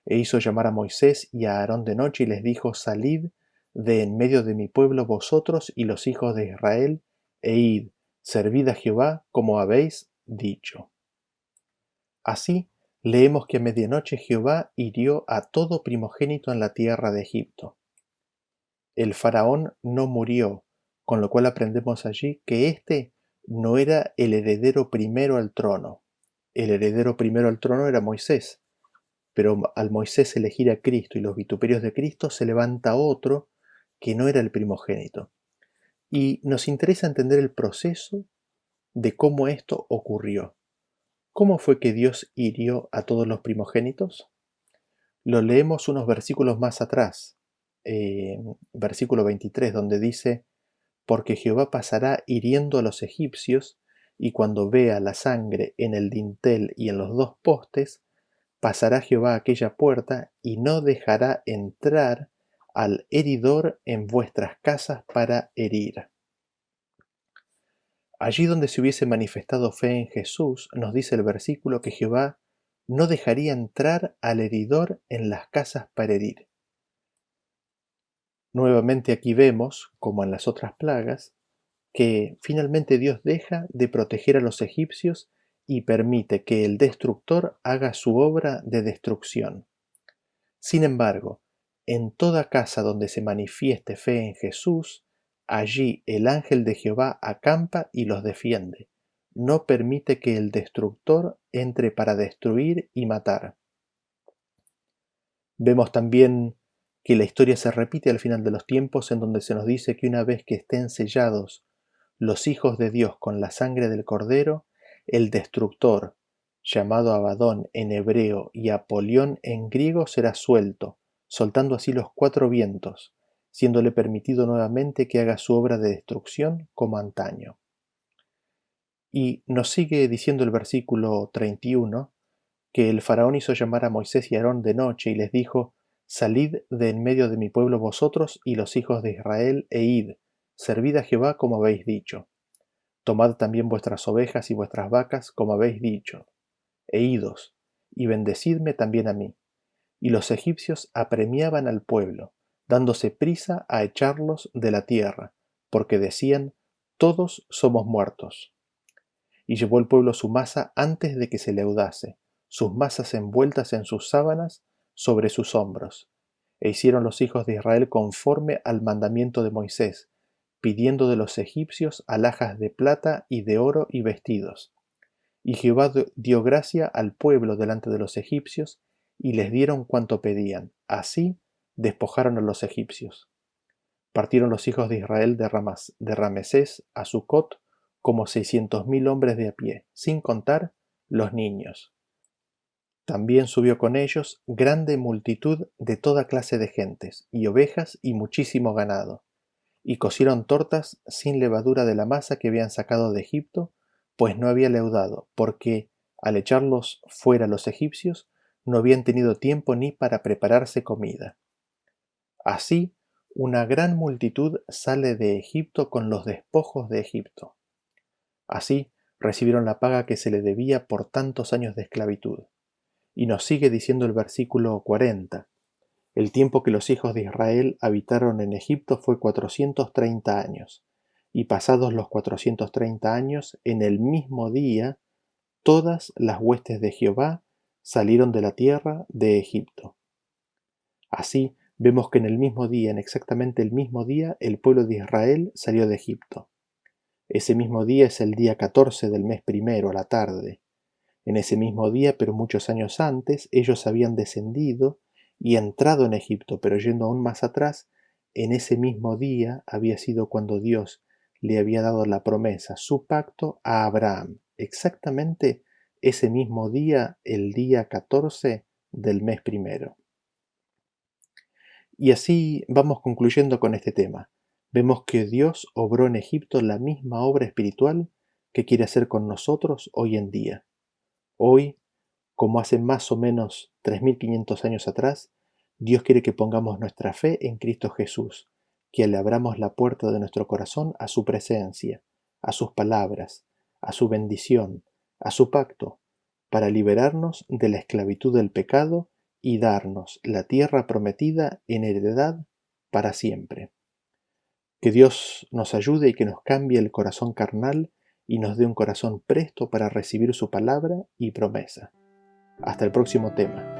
E hizo llamar a Moisés y a Aarón de noche y les dijo: Salid de en medio de mi pueblo vosotros y los hijos de Israel, e id, servid a Jehová como habéis dicho. Así leemos que a medianoche Jehová hirió a todo primogénito en la tierra de Egipto. El faraón no murió, con lo cual aprendemos allí que éste no era el heredero primero al trono. El heredero primero al trono era Moisés, pero al Moisés elegir a Cristo y los vituperios de Cristo se levanta otro que no era el primogénito. Y nos interesa entender el proceso de cómo esto ocurrió. ¿Cómo fue que Dios hirió a todos los primogénitos? Lo leemos unos versículos más atrás, versículo 23, donde dice: Porque Jehová pasará hiriendo a los egipcios, y cuando vea la sangre en el dintel y en los dos postes, pasará Jehová aquella puerta, y no dejará entrar al heridor en vuestras casas para herir. Allí donde se hubiese manifestado fe en Jesús, nos dice el versículo que Jehová no dejaría entrar al heridor en las casas para herir. Nuevamente aquí vemos, como en las otras plagas, que finalmente Dios deja de proteger a los egipcios y permite que el destructor haga su obra de destrucción. Sin embargo, en toda casa donde se manifieste fe en Jesús, allí el ángel de Jehová acampa y los defiende. No permite que el destructor entre para destruir y matar. Vemos también que la historia se repite al final de los tiempos, en donde se nos dice que una vez que estén sellados los hijos de Dios con la sangre del Cordero, el destructor, llamado Abadón en hebreo y Apolión en griego, será suelto, soltando así los cuatro vientos, siéndole permitido nuevamente que haga su obra de destrucción como antaño. Y nos sigue diciendo el versículo 31, que el faraón hizo llamar a Moisés y a Aarón de noche y les dijo: Salid de en medio de mi pueblo vosotros y los hijos de Israel, e id, servid a Jehová como habéis dicho. Tomad también vuestras ovejas y vuestras vacas como habéis dicho, e idos, y bendecidme también a mí. Y los egipcios apremiaban al pueblo, dándose prisa a echarlos de la tierra, porque decían: todos somos muertos. Y llevó el pueblo su masa antes de que se leudase, sus masas envueltas en sus sábanas sobre sus hombros. E hicieron los hijos de Israel conforme al mandamiento de Moisés, pidiendo de los egipcios alhajas de plata y de oro y vestidos. Y Jehová dio gracia al pueblo delante de los egipcios, y les dieron cuanto pedían. Así despojaron a los egipcios. Partieron los hijos de Israel de Ramesés a Sucot como 600.000 hombres de a pie, sin contar los niños. También subió con ellos grande multitud de toda clase de gentes, y ovejas y muchísimo ganado. Y cocieron tortas sin levadura de la masa que habían sacado de Egipto, pues no había leudado, porque al echarlos fuera los egipcios, no habían tenido tiempo ni para prepararse comida. Así una gran multitud sale de Egipto con los despojos de Egipto. Así recibieron la paga que se le debía por tantos años de esclavitud. Y nos sigue diciendo el versículo 40. El tiempo que los hijos de Israel habitaron en Egipto fue 430 años. Y pasados los 430 años, en el mismo día, todas las huestes de Jehová salieron de la tierra de Egipto. Así vemos que en el mismo día, en exactamente el mismo día, el pueblo de Israel salió de Egipto. Ese mismo día es el día 14 del mes primero, a la tarde. En ese mismo día, pero muchos años antes, ellos habían descendido y entrado en Egipto, pero yendo aún más atrás, en ese mismo día había sido cuando Dios le había dado la promesa, su pacto a Abraham. Exactamente ese mismo día, el día 14 del mes primero. Y así vamos concluyendo con este tema. Vemos que Dios obró en Egipto la misma obra espiritual que quiere hacer con nosotros hoy en día. Hoy, como hace más o menos 3500 años atrás, Dios quiere que pongamos nuestra fe en Cristo Jesús, que le abramos la puerta de nuestro corazón a su presencia, a sus palabras, a su bendición, a su pacto, para liberarnos de la esclavitud del pecado y darnos la tierra prometida en heredad para siempre. Que Dios nos ayude y que nos cambie el corazón carnal y nos dé un corazón presto para recibir su palabra y promesa. Hasta el próximo tema.